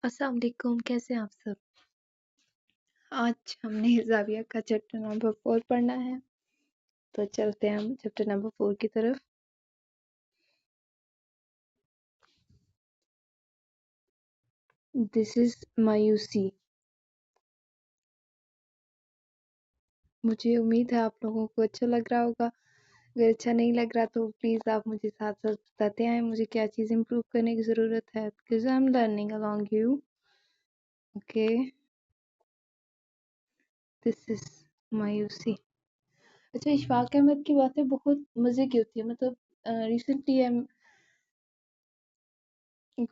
अस्सलाम वालेकुम, कैसे हैं आप सब? आज हमने ज़ाविया का चैप्टर नंबर 4 पढ़ना है, तो चलते हैं हम चैप्टर नंबर 4 की तरफ। दिस इज़ मायूसी। मुझे उम्मीद है आप लोगों को अच्छा लग रहा होगा। अगर अच्छा नहीं लग रहा तो प्लीज़ आप मुझे साथ-साथ बताते आएँ मुझे क्या चीज़ इम्प्रूव करने की ज़रूरत है, because I am learning along you. Okay, this is मायूसी। अच्छा, इशफाक अहमद की बातें बहुत मज़े की होती है। मतलब recently I am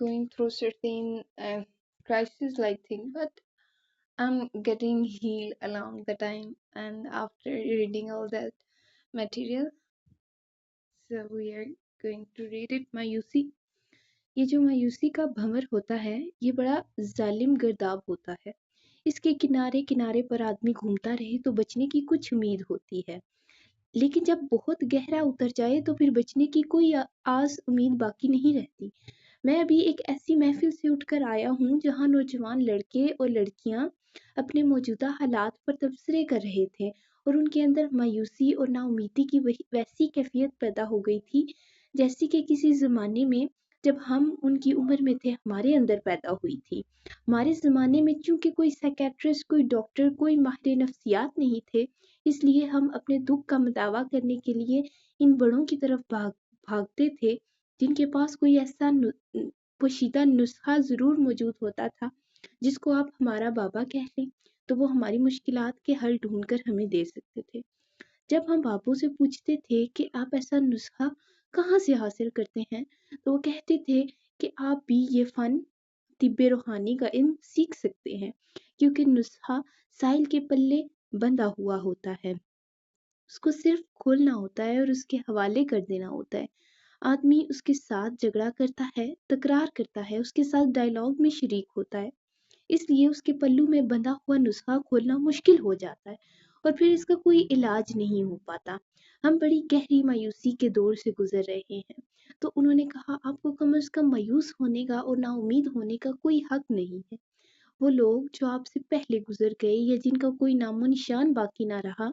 going through certain crisis like thing, but I'm getting healed along the time and after reading all that material. So we are going to read it. मायूसी, ये जो मायूसी का भंवर होता है ये बड़ा जालिम गर्दाब होता है। इसके किनारे किनारे पर आदमी घूमता रहे तो बचने की कुछ उम्मीद होती है, लेकिन जब बहुत गहरा उतर जाए तो फिर बचने की कोई आस उम्मीद बाकी नहीं रहती। मैं अभी एक ऐसी महफिल से उठकर आया हूँ जहाँ नौजवान लड़के और लड़कियाँ अपने मौजूदा हालात पर तबसरे कर रहे थे और उनके अंदर मायूसी और नाउमीदी की वैसी कैफियत पैदा हो गई थी जैसी कि किसी ज़माने में जब हम उनकी उम्र में थे हमारे अंदर पैदा हुई थी। हमारे ज़माने में चूंकि कोई साइकेट्रिस्ट, कोई डॉक्टर, कोई माहिर नफ्सियात नहीं थे, इसलिए हम अपने दुख का मदावा करने के लिए इन बड़ों की तरफ भागते थे जिनके पास कोई ऐसा पोशीदा नुस्खा ज़रूर मौजूद होता था जिसको आप हमारा बाबा कह लें तो वो हमारी मुश्किलात के हल ढूंढ कर हमें दे सकते थे। जब हम बाबू से पूछते थे कि आप ऐसा नुस्खा कहाँ से हासिल करते हैं तो वो कहते थे कि आप भी ये फ़न तिब्बे रूहानी का इल्म सीख सकते हैं, क्योंकि नुस्खा साहिल के पल्ले बंधा हुआ होता है, उसको सिर्फ खोलना होता है और उसके हवाले कर देना होता है। आदमी उसके साथ झगड़ा करता है, तकरार करता है, उसके साथ डायलॉग में शरीक होता है, इसलिए उसके पल्लू में बंधा हुआ नुस्खा खोलना मुश्किल हो जाता है और फिर इसका कोई इलाज नहीं हो पाता। हम बड़ी गहरी मायूसी के दौर से गुजर रहे हैं। तो उन्होंने कहा आपको कम से कम मायूस होने का और नाउमीद होने का कोई हक नहीं है। वो लोग जो आपसे पहले गुजर गए या जिनका कोई नामो निशान बाकी ना रहा,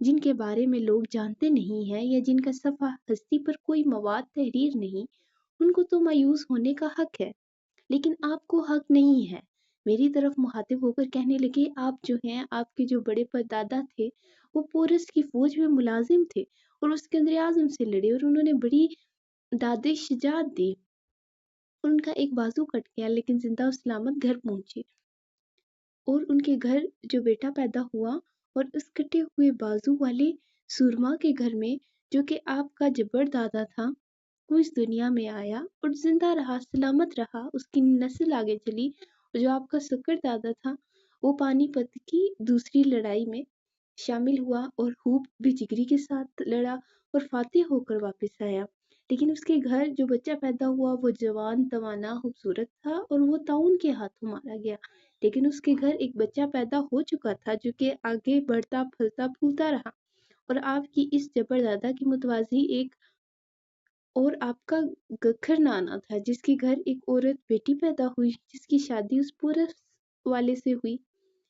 जिनके बारे में लोग जानते नहीं हैं या जिनका सफ़ा हस्ती पर कोई मवाद तहरीर नहीं, उनको तो मायूस होने का हक है, लेकिन आपको हक नहीं है। मेरी तरफ मुखातिब होकर कहने लगे आप जो हैं, आपके जो बड़े परदादा थे वो पोरस की फौज में मुलाजिम थे और उसके अंदर आजम से लड़े और उन्होंने बड़ी दादे शुजात दी। उनका एक बाजू कट गया लेकिन जिंदा और सलामत घर पहुंचे और उनके घर जो बेटा पैदा हुआ और उस कटे हुए बाजू वाले सूरमा के घर में जो कि आपका जब्बर दादा था वो इस दुनिया में आया और जिंदा रहा, सलामत रहा, उसकी नस्ल आगे चली। और जो आपका शक्कर दादा था वो पानीपत की दूसरी लड़ाई में शामिल हुआ और खूब बेजिगरी के साथ लड़ा और फातेह होकर वापस आया, लेकिन उसके घर जो बच्चा पैदा हुआ वो जवान, तवाना, खूबसूरत था और वो ताउन के हाथों मारा गया। लेकिन उसके घर एक बच्चा पैदा हो चुका था जो कि आगे बढ़ता, फलता, फूलता रहा और आपकी इस जबरदादा की मुतवाज़ी एक और आपका गखर नाना था जिसके घर एक औरत बेटी पैदा हुई जिसकी शादी उस पुरस वाले से हुई।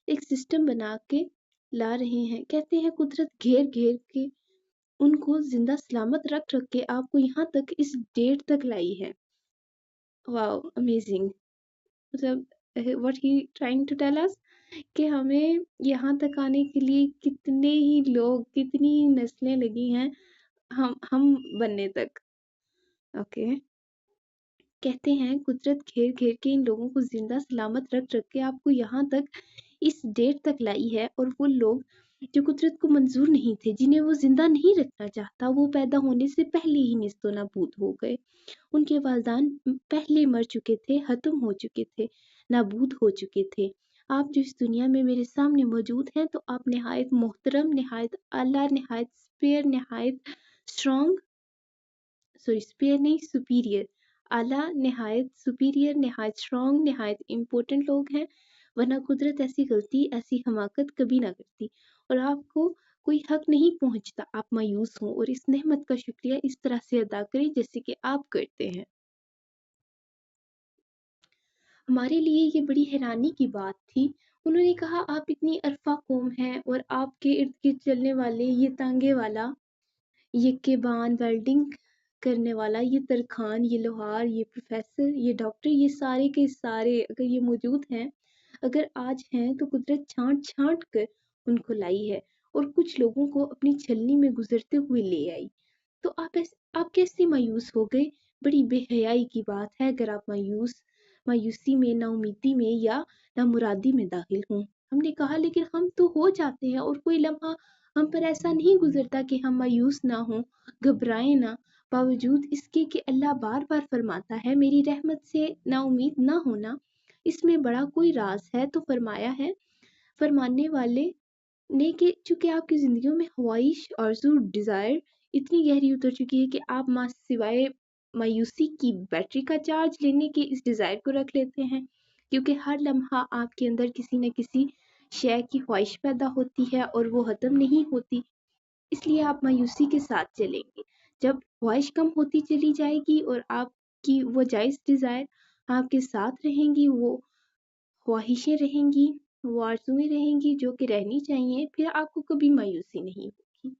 एक सिस्टम बना के ला रहे हैं। कहते हैं कुदरत घेर घेर के उनको जिंदा सलामत रख रख के आपको यहाँ तक इस डेट तक लाई है। Wow, amazing. मतलब what he trying to tell us कि हमें यहाँ तक आने के लिए कितने ही लोग, कितनी ही नस्लें लगी हैं हम बनने तक। ओके, कहते हैं कुदरत घेर घेर के इन लोगों को जिंदा सलामत रख रख के आपको यहाँ तक इस डेट तक लाई है और वो लोग जो कुदरत को मंजूर नहीं थे, जिन्हें वो जिंदा नहीं रखना चाहता, वो पैदा होने से पहले ही निस्तो नाबूद हो गए। उनके वालिदान पहले मर चुके थे, खत्म हो चुके थे, नाबूद हो चुके थे। आप जो इस दुनिया में मेरे सामने मौजूद हैं तो आप नहायत मोहतरम, नहायत आला, नहायत स्पेयर, नहायत स्ट्रॉन्ग, सॉरी स्पेयर नहीं सुपीरियर, आला, नहायत सुपीरियर, नहायत स्ट्रॉन्ग, नहायत इम्पोर्टेंट लोग हैं, वरना कुदरत ऐसी गलती, ऐसी हमाकत कभी ना करती और आपको कोई हक नहीं पहुंचता आप मायूस हों और इस नेमत का शुक्रिया इस तरह से अदा करें जैसे कि आप करते हैं। ہمارے لیے یہ بڑی حیرانی کی بات تھی۔ انہوں نے کہا آپ اتنی عرفہ قوم ہیں اور آپ کے ارد گرد چلنے والے یہ تانگے والا، یہ کیبان ویلڈنگ کرنے والا، یہ ترخان، یہ لوہار، یہ پروفیسر، یہ ڈاکٹر، یہ سارے کے سارے اگر یہ موجود ہیں، اگر آج ہیں تو قدرت چھانٹ چھانٹ کر ان کو لائی ہے اور کچھ لوگوں کو اپنی چھلنی میں گزرتے ہوئے لے آئی۔ تو آپ کیسے مایوس ہو گئے؟ بڑی بے حیائی کی بات ہے اگر آپ مایوسی میں، نا امیدی میں یا نامرادی میں داخل ہوں۔ ہم نے کہا لیکن ہم تو ہو جاتے ہیں اور کوئی لمحہ ہم پر ایسا نہیں گزرتا کہ ہم مایوس نہ ہوں، گھبرائیں نہ، باوجود اس کے کہ اللہ بار بار فرماتا ہے میری رحمت سے نا امید نہ ہونا، اس میں بڑا کوئی راز ہے۔ تو فرمایا ہے فرمانے والے نے کہ چونکہ آپ کی زندگیوں میں خواہش، آرزو، ڈیزائر اتنی گہری اتر چکی ہے کہ آپ ماں سوائے مایوسی کی بیٹری کا چارج لینے کے اس ڈیزائر کو رکھ لیتے ہیں، کیونکہ ہر لمحہ آپ کے اندر کسی نہ کسی شے کی خواہش پیدا ہوتی ہے اور وہ ختم نہیں ہوتی، اس لیے آپ مایوسی کے ساتھ چلیں گے۔ جب خواہش کم ہوتی چلی جائے گی اور آپ کی وہ جائز ڈیزائر آپ کے ساتھ رہیں گی، وہ خواہشیں رہیں گی، وہ آرزویں رہیں گی جو کہ رہنی چاہیے، پھر آپ کو کبھی مایوسی نہیں ہوگی۔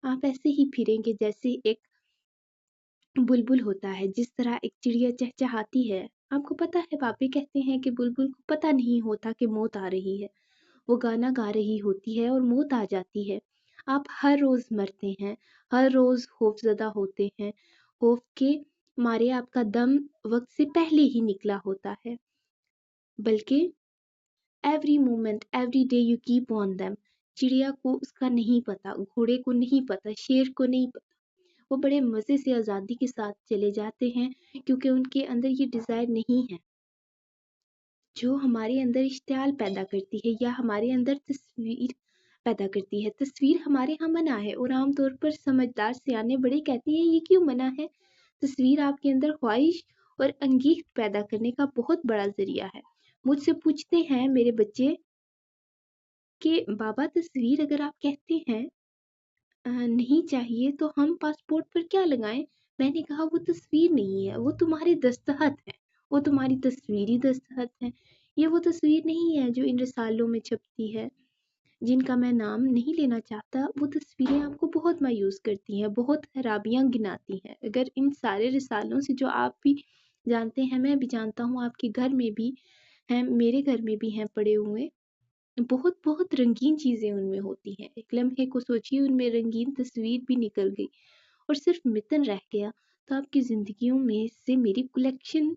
آپ ایسے ہی پھریں گے جیسے ایک بلبل ہوتا ہے، جس طرح ایک چڑیا چہچہاتی ہے۔ آپ کو پتہ ہے پاپے کہتے ہیں کہ بلبل کو پتہ نہیں ہوتا کہ موت آ رہی ہے، وہ گانا گا رہی ہوتی ہے اور موت آ جاتی ہے۔ آپ ہر روز مرتے ہیں، ہر روز خوف زدہ ہوتے ہیں، خوف کے مارے آپ کا دم وقت سے پہلے ہی نکلا ہوتا ہے، بلکہ every moment every day you keep on them. چڑیا کو اس کا نہیں پتا، گھوڑے کو نہیں پتا، شیر کو نہیں پتا، وہ بڑے مزے سے آزادی کے ساتھ چلے جاتے ہیں کیونکہ ان کے اندر یہ ڈیزائر نہیں ہے جو ہمارے اندر اشتعال پیدا کرتی ہے یا ہمارے اندر تصویر پیدا کرتی ہے۔ تصویر ہمارے ہاں منع ہے اور عام طور پر سمجھدار سیانے بڑے کہتے ہیں یہ کیوں منع ہے؟ تصویر آپ کے اندر خواہش اور انگیخت پیدا کرنے کا بہت بڑا ذریعہ ہے۔ مجھ سے پوچھتے ہیں میرے بچے کہ بابا تصویر اگر آپ کہتے ہیں نہیں چاہیے تو ہم پاسپورٹ پر کیا لگائیں؟ میں نے کہا وہ تصویر نہیں ہے، وہ تمہارے دستخط ہیں، وہ تمہاری تصویری دستخط ہیں۔ یہ وہ تصویر نہیں ہے جو ان رسالوں میں چھپتی ہے، جن کا میں نام نہیں لینا چاہتا۔ وہ تصویریں آپ کو بہت مایوس کرتی ہیں، بہت خرابیاں گناتی ہیں۔ اگر ان سارے رسالوں سے جو آپ بھی جانتے ہیں، میں بھی جانتا ہوں، آپ کے گھر میں بھی ہیں، میرے گھر میں بھی ہیں پڑے ہوئے، بہت بہت رنگین چیزیں ان میں ہوتی ہیں۔ ایک لمحے کو سوچیے ان میں رنگین تصویر بھی نکل گئی اور صرف متن رہ گیا، تو آپ کی زندگیوں میں سے میری کلیکشن،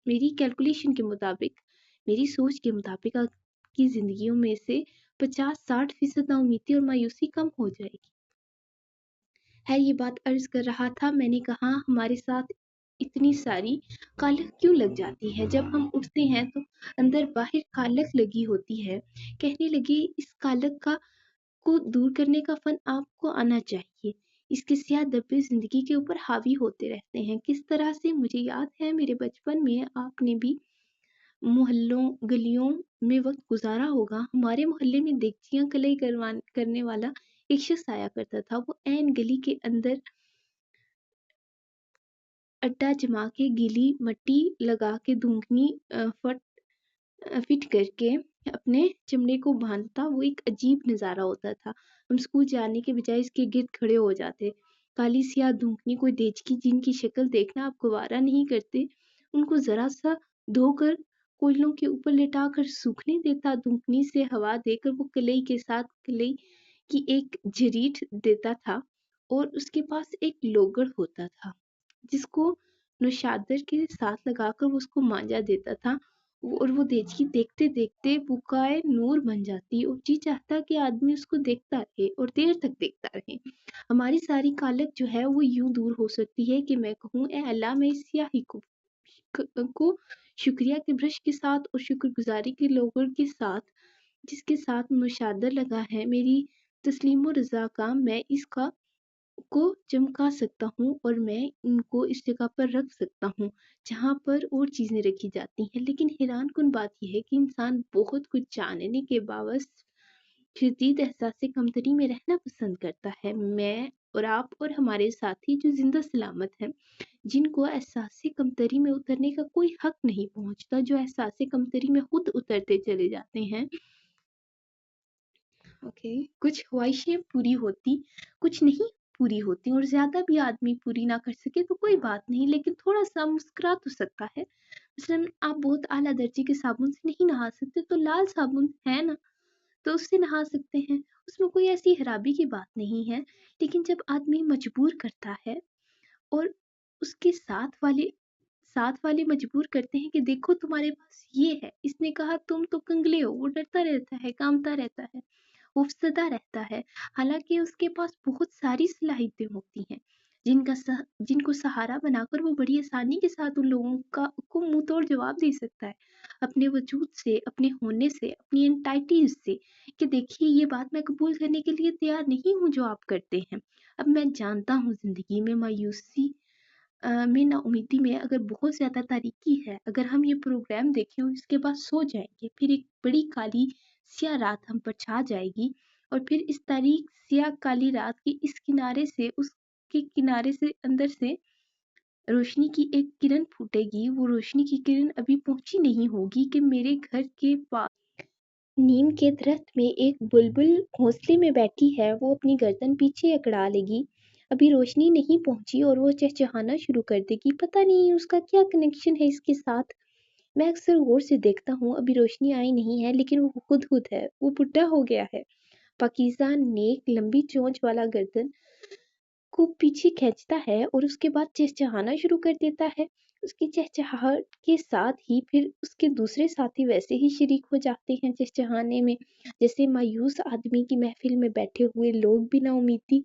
میری کیلکولیشن کے مطابق، میری سوچ کے مطابق آپ کی زندگیوں میں سے 50-60% نا امیدی اور مایوسی کم ہو جائے گی۔ ہے یہ بات عرض کر رہا تھا، میں نے کہا ہمارے ساتھ اتنی ساری کالک کیوں لگ جاتی ہے؟ جب ہم اٹھتے ہیں تو اندر باہر کالک لگی ہوتی ہے۔ کہنے لگے اس کالک کو دور کرنے کا فن آپ کو آنا چاہیے۔ اس کے سیاہ دبے زندگی کے اوپر حاوی ہوتے رہتے ہیں۔ کس طرح سے مجھے یاد ہے میرے بچپن میں آپ نے بھی محلوں گلیوں میں وقت گزارا ہوگا۔ ہمارے محلے میں دیگچیاں کلئی کرنے والا ایک شخص آیا کرتا تھا۔ وہ عین گلی کے اندر اڈا جما کے گیلی مٹی لگا کے دھونکنی فٹ کر کے اپنے چمڑے کو باندھتا۔ وہ ایک عجیب نظارہ ہوتا تھا۔ ہم اسکول جانے کے بجائے اس کے گرد کھڑے ہو جاتے۔ کالی سیاہ دھونکنی کوئی دیچکی جن کی شکل دیکھنا آپ گوارا نہیں کرتے، ان کو ذرا سا دھو کر کوئلوں کے اوپر لٹا کر سوکھنے دیتا۔ دھونکنی سے ہوا دے کر وہ کلئی کے ساتھ کلئی کی ایک جھریٹ دیتا تھا اور اس کے پاس ایک لوگڑ ہوتا تھا جس کو نوشادر کے ساتھ لگا کر وہ اس کو مانجا دیتا تھا اور وہ دیچکی دیکھتے دیکھتے بکائے نور بن جاتی اور جی چاہتا کہ آدمی اس کو دیکھتا رہے اور دیر تک دیکھتا رہے۔ ہماری ساری کالک جو ہے وہ یوں دور ہو سکتی ہے کہ میں کہوں اے اللہ میں اس سیاہی کو شکریہ کے برش کے ساتھ اور شکر گزاری کے لوگڑ کے ساتھ جس کے ساتھ مشادر لگا ہے، میری تسلیم و رضا کا، میں اس کو چمکا سکتا ہوں اور میں ان کو اس جگہ پر رکھ سکتا ہوں جہاں پر اور چیزیں رکھی جاتی ہیں۔ لیکن حیران کن بات یہ ہے کہ انسان بہت کچھ جاننے کے باوجود شدید احساس کمتری میں رہنا پسند کرتا ہے۔ میں और आप और हमारे साथी जो जिंदा सलामत हैं, जिनको एहसास कमतरी में उतरने का कोई हक नहीं पहुंचता, जो एहसास कमतरी में खुद उतरते चले जाते हैं। ओके। कुछ ख्वाहिशें पूरी होती, कुछ नहीं पूरी होती, और ज्यादा भी आदमी पूरी ना कर सके तो कोई बात नहीं, लेकिन थोड़ा सा मुस्कुरा तो सकता है। मसलन आप बहुत आला दर्जे के साबुन से नहीं नहा सकते तो लाल साबुन है ना, तो उससे नहा सकते हैं, उसमें कोई ऐसी खराबी की बात नहीं है। लेकिन जब आदमी मजबूर करता है और उसके साथ वाले मजबूर करते हैं कि देखो तुम्हारे पास ये है, इसने कहा तुम तो कंगले हो, वो डरता रहता है, कांपता रहता है, खौफजदा रहता है, हालांकि उसके पास बहुत सारी सलाहियतें होती हैं जिनको सहारा बनाकर वो बड़ी आसानी के साथ उन लोगों को मुंह तोड़ जवाब दे सकता है, अपने वजूद से, अपने होने से, अपनी एंटाइटीज से, कि देखिए ये बात मैं कबूल करने के लिए तैयार नहीं हूँ जो आप करते हैं। अब मैं जानता हूँ जिंदगी में मायूसी में, नाउमीदी में अगर बहुत ज़्यादा तारीकी है, अगर हम ये प्रोग्राम देखें और इसके बाद सो जाएंगे, फिर एक बड़ी काली स्याह रात हम पर छा जाएगी, और फिर इस तारीक स्याह काली रात के इस किनारे से उसके किनारे से अंदर से रोशनी की एक किरण फूटेगी। वो रोशनी की किरण अभी पहुंची नहीं होगी कि मेरे घर के पास नीम के दरख्त में एक बुलबुल घोंसले में बैठी है, वो अपनी गर्दन पीछे अकड़ा लेगी। अभी रोशनी नहीं पहुंची और वो चहचहाना शुरू कर देगी, पता नहीं उसका क्या कनेक्शन है इसके साथ। मैं अक्सर गौर से देखता हूँ, अभी रोशनी आई नहीं है लेकिन वो खुद है, वो बुढ़ा हो गया है। पाकीज़ा नेक लंबी चोंच वाला गर्दन को पीछे खींचता है और उसके बाद चहचहाना शुरू कर देता है। उसकी चहचहाहट के साथ ही फिर उसके दूसरे साथी वैसे ही शरीक हो जाते हैं चहचहाने में, जैसे मायूस आदमी की महफिल में बैठे हुए लोग बिना उम्मीदी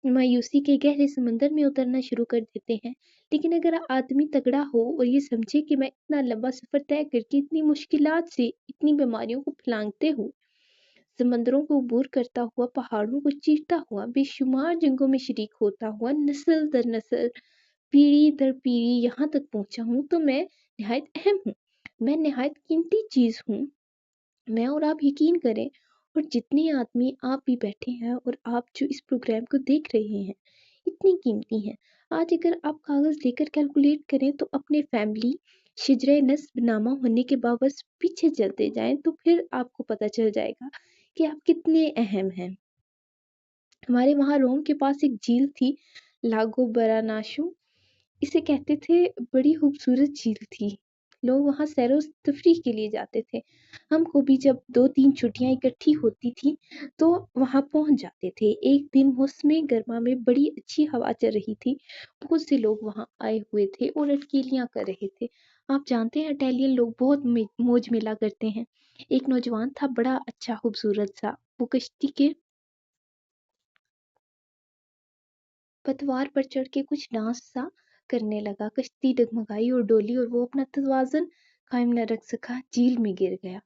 मायूसी के गहरे समंदर में उतरना शुरू कर देते हैं। लेकिन अगर आदमी तगड़ा हो और ये समझे कि मैं इतना लंबा सफर तय करके इतनी मुश्किलात से, इतनी बीमारियों को फलांगते हुए, समंदरों को अबूर करता हुआ, पहाड़ों को चीरता हुआ, बेशुमार जंगों में शरीक होता हुआ, नस्ल दर नस्ल, पीढ़ी दर पीढ़ी यहाँ तक पहुंचा हूँ, तो मैं निहायत अहम हूँ, मैं निहायत कीमती चीज हूँ। मैं और आप यकीन करें, और जितने आदमी आप भी बैठे हैं और आप जो इस प्रोग्राम को देख रहे हैं, इतनी कीमती हैं। आज अगर आप कागज लेकर कैलकुलेट करें तो अपने फैमिली शिजरे नस्ब नामा होने के बावजूद पीछे चलते जाएं तो फिर आपको पता चल जाएगा कि आप कितने अहम हैं। हमारे वहाँ रोम के पास एक झील थी, लागो बरानाशु इसे कहते थे, बड़ी खूबसूरत झील थी। लोग वहाँ सैरो तफरीह के लिए जाते थे। हमको भी जब 2-3 छुट्टियाँ इकट्ठी होती थी तो वहाँ पहुँच जाते थे। एक दिन मौसम गर्मा में बड़ी अच्छी हवा चल रही थी। बहुत से लोग वहाँ आए हुए थे और अटकेलियाँ कर रहे थे। आप जानते हैं इटालियन लोग बहुत मौज मिला करते हैं। एक नौजवान था, बड़ा अच्छा खूबसूरत सा। वो कश्ती के पतवार पर चढ़ के कुछ डांस सा करने लगा। कश्ती डगमगाई और डोली और वो अपना तवाज़ुन कायम न रख सका, झील में गिर गया।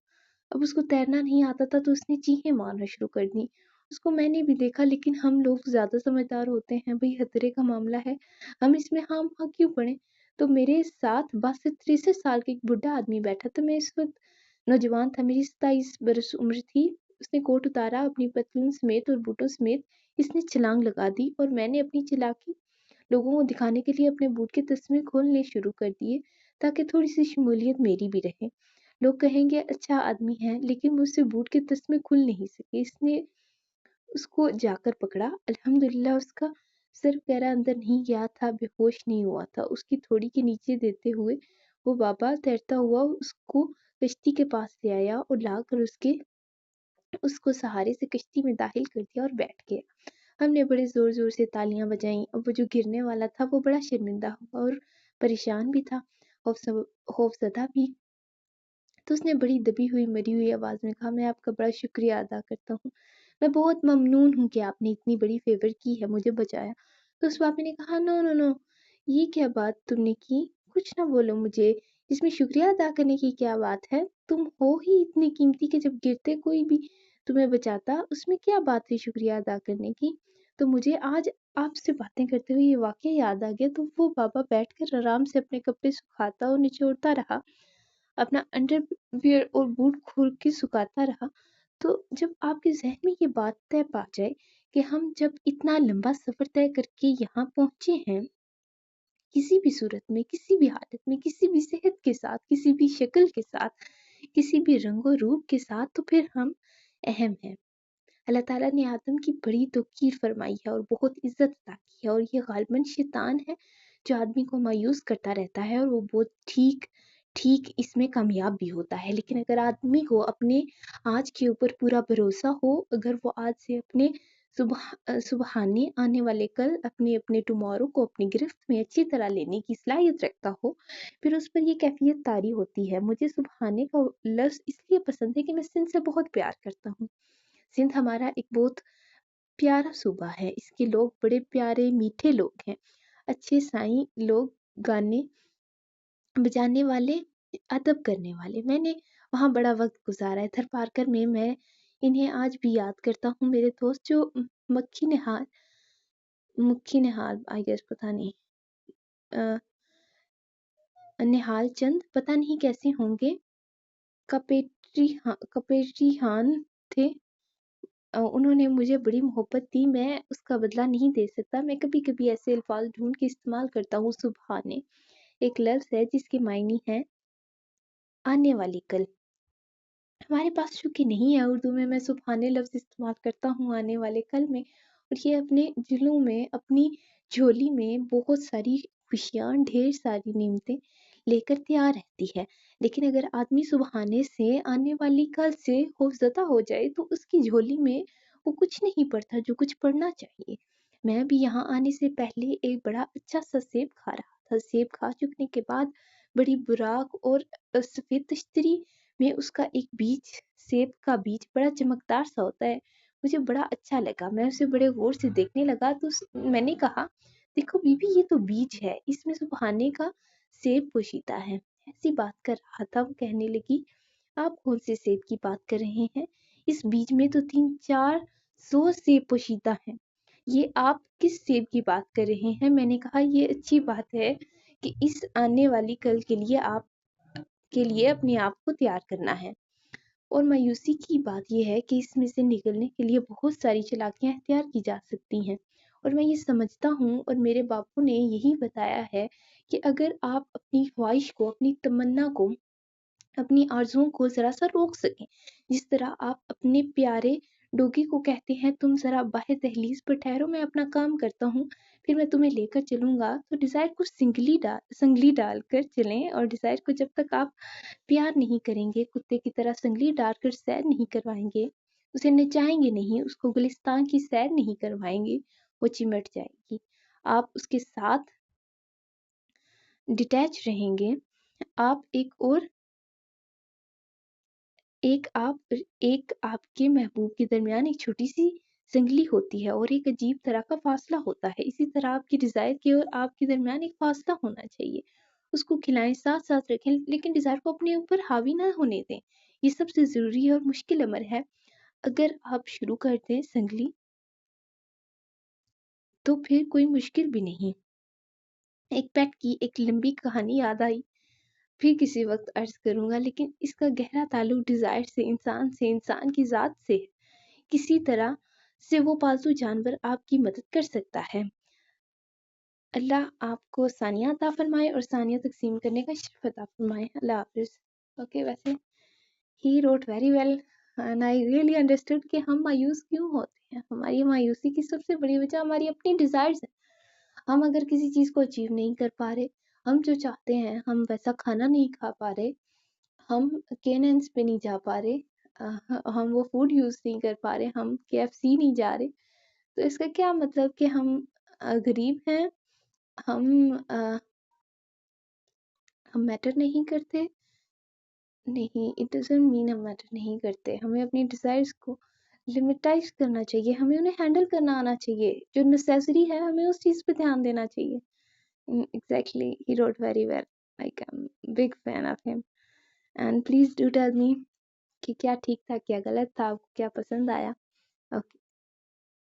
अब उसको तैरना नहीं आता था तो उसने चीखें मारना शुरू कर दी। उसको मैंने भी देखा, लेकिन हम लोग ज़्यादा समझदार होते हैं, भई खतरे का मामला है, हम इसमें खामख़ा क्यों पड़ें। तो मेरे साथ 62-63 साल का एक बुढ़ा आदमी बैठा था। मैं इस वक़्त नौजवान था, मेरी 27 बरस उम्र थी। उसने कोट उतारा, अपनी पतलून समेत और बूटों समेत इसने छलांग लगा दी और मैंने अपनी चालाकी लोगों को दिखाने के लिए अपने बूट के तस्मे खोलने शुरू कर दिए ताकि थोड़ी सी शमूलियत मेरी भी रहे। लोग कहेंगे अच्छा आदमी है, लेकिन मुझसे बूट के तस्मे खुल नहीं सके। इसने उसको जाकर पकड़ा। अल्हम्दुलिल्लाह उसका सर वगैरह अंदर नहीं गया था, बेहोश नहीं हुआ था। उसकी थोड़ी के नीचे देते हुए वो बाबा तैरता हुआ उसको कश्ती के पास ले आया और लाकर उसको सहारे से कश्ती में दाखिल कर दिया और बैठ गया। हमने बड़े ज़ोर-ज़ोर से तालियां बजाईं। अब वो जो गिरने वाला था वो बड़ा शर्मिंदा हुआ और परेशान भी था, खौफज़दा भी। तो उसने बड़ी दबी हुई मरी हुई आवाज़ में कहा, मैं आपका बड़ा शुक्रिया अदा करता हूँ, मैं बहुत ममनून हूँ कि आपने इतनी बड़ी फेवर की है, मुझे बचाया। तो उस बाबे ने कहा, नो नो नो, ये क्या बात तुमने की, कुछ ना बोलो मुझे, इसमें शुक्रिया अदा करने की क्या बात है, तुम हो ही इतनी कीमती कि जब गिरते कोई भी तुम्हें बचाता, उसमें क्या बात है शुक्रिया अदा करने की। तो मुझे आज आपसे बातें करते हुए ये वाकया याद आ गया। तो वो बाबा बैठकर आराम से अपने कपड़े सुखाता और निचोड़ता रहा, अपना अंडरवियर और बूट खोल के सुखाता रहा। तो जब आपके ज़हन में ये बात तय पा जाए کہ ہم جب اتنا لمبا سفر طے کر کے یہاں پہنچے ہیں، کسی بھی صورت میں، کسی بھی حالت میں، کسی بھی صحت کے ساتھ، کسی بھی شکل کے ساتھ، کسی بھی رنگ و روپ کے ساتھ، تو پھر ہم اہم ہیں۔ اللہ تعالیٰ نے آدم کی بڑی توقیر فرمائی ہے اور بہت عزت عطا کی ہے، اور یہ غالباً شیطان ہے جو آدمی کو مایوس کرتا رہتا ہے، اور وہ بہت ٹھیک اس میں کامیاب بھی ہوتا ہے۔ لیکن اگر آدمی کو اپنے آج کے اوپر پورا بھروسہ ہو، اگر وہ آج سے اپنے سبحانے آنے والے کل، اپنے ٹمارو کو اپنی گرفت میں اچھی طرح لینے کی صلاحیت رکھتا ہو، پھر اس پر یہ کیفیت طاری ہوتی ہے۔ مجھے سبحانے کا لفظ اس لیے پسند ہے کہ میں سندھ سے بہت پیار کرتا ہوں۔ سندھ ہمارا ایک بہت پیارا صوبہ ہے، اس کے لوگ بڑے پیارے میٹھے لوگ ہیں، اچھے سائیں لوگ، گانے بجانے والے، ادب کرنے والے۔ میں نے وہاں بڑا وقت گزارا ہے، تھر پارکر میں انہیں آج بھی یاد کرتا ہوں، میرے دوست جو مکھی نہال آئی گیس پتہ نہیں نہال چند پتہ نہیں کیسے ہوں گے، کپیٹری ہان تھے، انہوں نے مجھے بڑی محبت دی، میں اس کا بدلہ نہیں دے سکتا۔ میں کبھی کبھی ایسے الفاظ ڈھونڈ کے استعمال کرتا ہوں۔ سبحانے ایک لفظ ہے جس کے معنی ہے آنے والی کل۔ ہمارے پاس چونکہ نہیں ہے اردو میں سبحانے لفظ استعمال کرتا ہوں آنے والے کل میں، اور یہ اپنے دلوں میں، اپنی جھولی میں بہت ساری خوشیاں، ڈھیر ساری نعمتیں لے کر تیار رہتی ہے۔ لیکن اگر آدمی سبحانے سے، آنے والی کل سے خوفزدہ ہو جائے تو اس کی جھولی میں وہ کچھ نہیں پڑتا جو کچھ پڑنا چاہیے۔ میں بھی یہاں آنے سے پہلے ایک بڑا اچھا سا سیب کھا رہا تھا۔ سیب کھا چکنے کے بعد بڑی براق اور سفید تشتری میں اس کا ایک بیج، سیب کا بیج بڑا چمکدار سا ہوتا ہے، مجھے بڑا اچھا لگا۔ میں اسے بڑے غور سے دیکھنے لگا تو میں نے کہا، دیکھو بی بی، یہ تو بیج ہے، اس میں سبحانے کا سیب پوشیدہ ہے۔ ایسی بات کر رہا تھا، وہ کہنے لگی، آپ کون سے سیب کی بات کر رہے ہیں؟ اس بیج میں تو 300-400 سیب پوشیدہ ہیں، یہ آپ کس سیب کی بات کر رہے ہیں؟ میں نے کہا، یہ اچھی بات ہے کہ اس آنے والی کل کے لیے اپنے آپ کو تیار کرنا ہے۔ اور مایوسی کی بات یہ ہے کہ اس میں سے نکلنے کے لیے بہت ساری چالاکیاں اختیار کی جا سکتی ہیں، اور میں یہ سمجھتا ہوں، اور میرے باپو نے یہی بتایا ہے، کہ اگر آپ اپنی خواہش کو، اپنی تمنا کو، اپنی آرزوؤں کو ذرا سا روک سکیں، جس طرح آپ اپنے پیارے ڈوگی کو کہتے ہیں، تم ذرا باہر دہلیز پر ٹھہرو، میں اپنا کام کرتا ہوں، پھر میں تمہیں لے کر چلوں گا، تو ڈیزائر کو سنگلی ڈال کر چلیں، اور ڈیزائر کو جب تک آپ پیار نہیں کریں گے، کتے کی طرح سنگلی ڈال کر سیر نہیں کروائیں گے، اسے نچائیں گے نہیں، اس کو گلستان کی سیر نہیں کروائیں گے، وہ چمٹ جائے گی۔ آپ اس کے ساتھ ڈیٹیچ رہیں گے، آپ آپ کے محبوب کے درمیان ایک چھوٹی سی سنگلی ہوتی ہے، اور ایک عجیب طرح کا فاصلہ ہوتا ہے، اسی طرح آپ کی ڈیزائر کے اور آپ کے درمیان ایک فاصلہ ہونا چاہیے۔ اس کو کھلائیں، ساتھ ساتھ رکھیں، لیکن ڈیزائر کو اپنے اوپر حاوی نہ ہونے دیں، یہ سب سے ضروری اور مشکل امر ہے۔ اگر آپ شروع کر دیں سنگلی تو پھر کوئی مشکل بھی نہیں۔ ایک پیٹ کی ایک لمبی کہانی یاد آئی، پھر کسی وقت عرض کروں گا، لیکن اس کا گہرا تعلق ڈیزائر سے، انسان کی ذات سے ہے۔ کسی طرح سے وہ پالتو جانور آپ کی مدد کر سکتا ہے۔ اللہ آپ کو ثانیہ عطا فرمائے اور ثانیہ تقسیم کرنے کا شرف عطا فرمائے۔ اللہ حافظ۔ اوکے، ویسے ہی wrote very well and I really understood کہ ہم مایوس کیوں ہوتے ہیں۔ ہماری مایوسی کی سب سے بڑی وجہ ہماری اپنی ڈیزائرز ہیں۔ ہم اگر کسی چیز کو اچیو نہیں کر پا رہے، ہم جو چاہتے ہیں، ہم ویسا کھانا نہیں کھا پا رہے، ہم کیننس پہ نہیں جا پا رہے، ہم وہ فوڈ یوز نہیں کر پا رہے، ہم KFC نہیں جا رہے، تو اس کا کیا مطلب کہ ہم غریب ہیں، ہم میٹر نہیں کرتے؟ نہیں، اٹ ڈزنٹ مین ہم میٹر نہیں کرتے۔ ہمیں اپنی ڈیزائرز کو لمیٹائز کرنا چاہیے، ہمیں انہیں ہینڈل کرنا آنا چاہیے، جو نیسیسری ہے ہمیں اس چیز پہ دھیان دینا چاہیے۔ Exactly, he wrote very well. Like, I'm a big fan of him. And please do tell me کہ کیا ٹھیک تھا، کیا غلط تھا، آپ کو کیا پسند آیا۔ Okay.